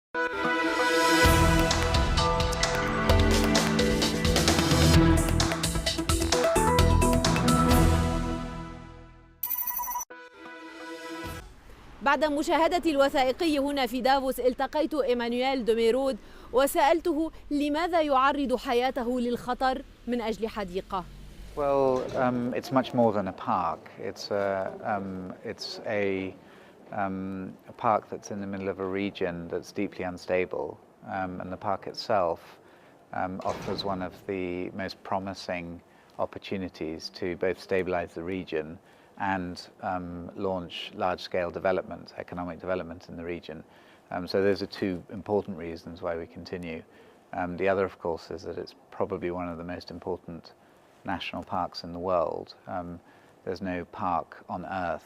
بعد مشاهدة الوثائقي هنا في دافوس التقيت إيمانويل دوميرود وسألته لماذا يعرض حياته للخطر من أجل حديقة. Well, it's much more than a park. It's a park that's in the middle of a region that's deeply unstable, and the park itself offers one of the most promising opportunities to both stabilize the region and launch large-scale development, economic development in the region. So those are two important reasons why we continue. The other, of course, is that it's probably one of the most important national parks in the world. There's no park on Earth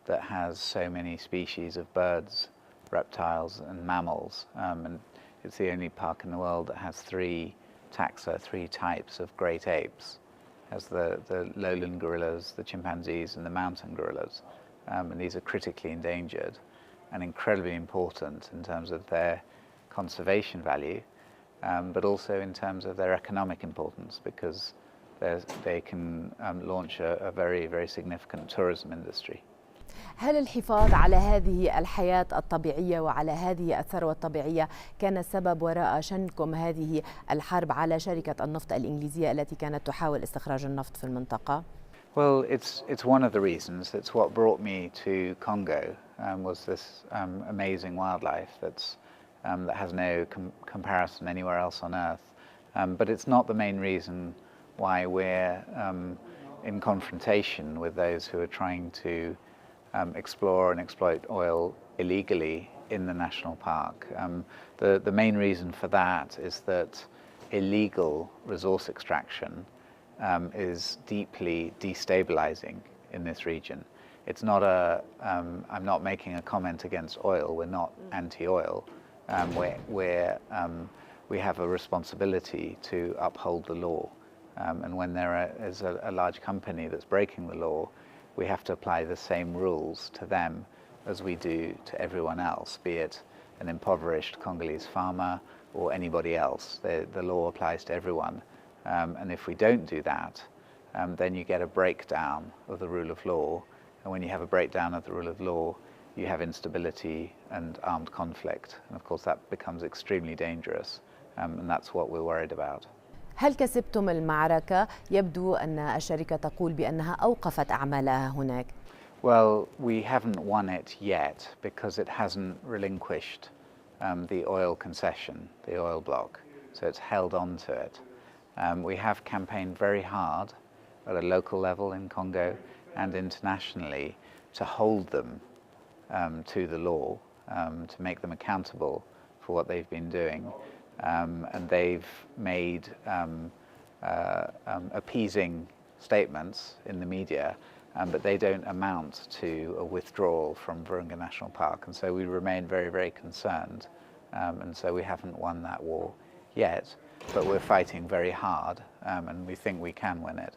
that has so many species of birds, reptiles and mammals, and it's the only park in the world that has three taxa, three types of great apes. It has the lowland gorillas, the chimpanzees and the mountain gorillas, and these are critically endangered and incredibly important in terms of their conservation value, but also in terms of their economic importance, because they can launch a very, very significant tourism industry. هل الحفاظ على هذه الحياة الطبيعية وعلى هذه الثروة الطبيعية كان السبب وراء شنكم هذه الحرب على شركة النفط الإنجليزية التي كانت تحاول استخراج النفط في المنطقة؟ Well, it's one of the reasons. It's what brought me to Congo, was this amazing wildlife that has no comparison anywhere else on Earth. But it's not the main reason why we're in confrontation with those who are trying to explore and exploit oil illegally in the national park. The main reason for that is that illegal resource extraction is deeply destabilizing in this region. It's not I'm not making a comment against oil. We're not anti-oil. We have a responsibility to uphold the law. And when there is a large company that's breaking the law, we have to apply the same rules to them as we do to everyone else, be it an impoverished Congolese farmer or anybody else. The law applies to everyone. And if we don't do that, then you get a breakdown of the rule of law. And when you have a breakdown of the rule of law, you have instability and armed conflict. And of course that becomes extremely dangerous. And that's what we're worried about. هل كسبتم المعركة؟ يبدو أن الشركة تقول بأنها أوقفت أعمالها هناك. Well, we haven't won it yet because it hasn't relinquished the oil concession, the oil block. So it's held on to it. We have campaigned very hard at a local level in Congo and internationally to hold them to the law, to make them accountable for what they've been doing. And they've made appeasing statements in the media, but they don't amount to a withdrawal from Virunga National Park. And so we remain very, very concerned. And so we haven't won that war yet, but we're fighting very hard, and we think we can win it.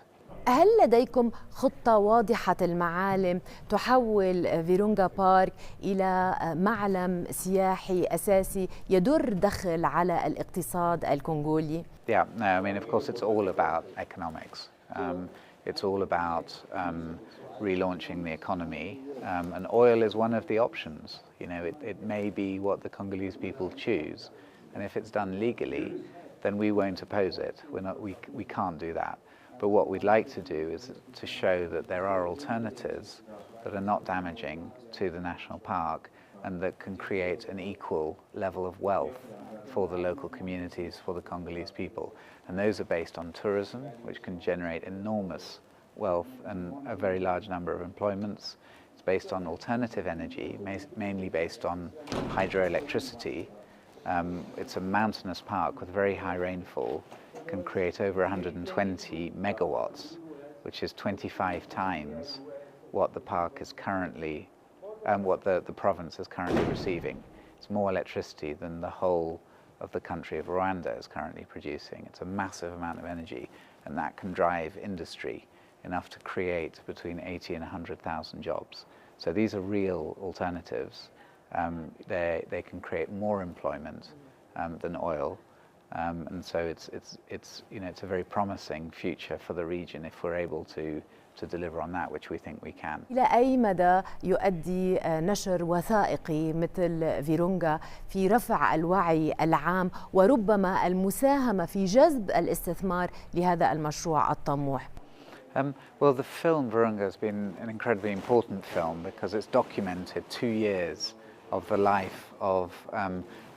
هل لديكم خطة واضحة المعالم تحول فيرونغا بارك إلى معلم سياحي أساسي يدر دخل على الاقتصاد الكونغولي؟ Yeah, no, I mean, of course, it's all about economics. It's all about relaunching the economy, and oil is one of the options. You know, it may be what the Congolese people choose, and if it's done legally, then we won't oppose it. We can't do that. But what we'd like to do is to show that there are alternatives that are not damaging to the national park and that can create an equal level of wealth for the local communities, for the Congolese people. And those are based on tourism, which can generate enormous wealth and a very large number of employments. It's based on alternative energy, mainly based on hydroelectricity. It's a mountainous park with very high rainfall, can create over 120 megawatts, which is 25 times what the park is currently, what the province is currently receiving. It's more electricity than the whole of the country of Rwanda is currently producing. It's a massive amount of energy, and that can drive industry enough to create between 80 and 100,000 jobs. So these are real alternatives, they can create more employment than oil. And so it's a very promising future for the region if we're able to deliver on that, which we think we can. إلى أي مدى يؤدي نشر وثائقي مثل فيرونغا في رفع الوعي العام وربما المساهمة في جذب الاستثمار لهذا المشروع الطموح؟ Well, the film Virunga has been an incredibly important film because it's documented 2 years of the life of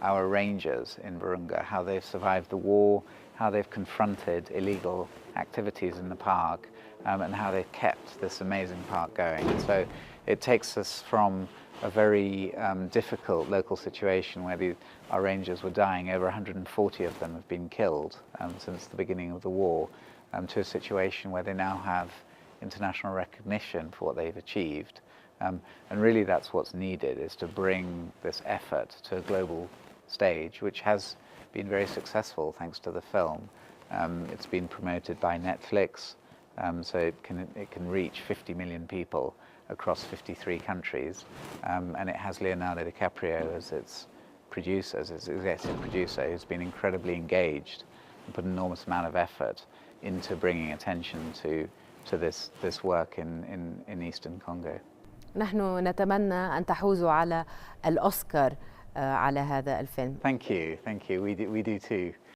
our rangers in Virunga, how they've survived the war, how they've confronted illegal activities in the park, and how they've kept this amazing park going. And so it takes us from a very difficult local situation where our rangers were dying. Over 140 of them have been killed since the beginning of the war, to a situation where they now have international recognition for what they've achieved. And really that's what's needed, is to bring this effort to a global stage, which has been very successful thanks to the film. It's been promoted by Netflix, so it can reach 50 million people across 53 countries, and it has Leonardo DiCaprio as its producer, as its executive producer, who's been incredibly engaged and put an enormous amount of effort into bringing attention to this work in Eastern Congo. نحن نتمنى أن تحوزوا على الأوسكار على هذا الفيلم. Thank you. We do too.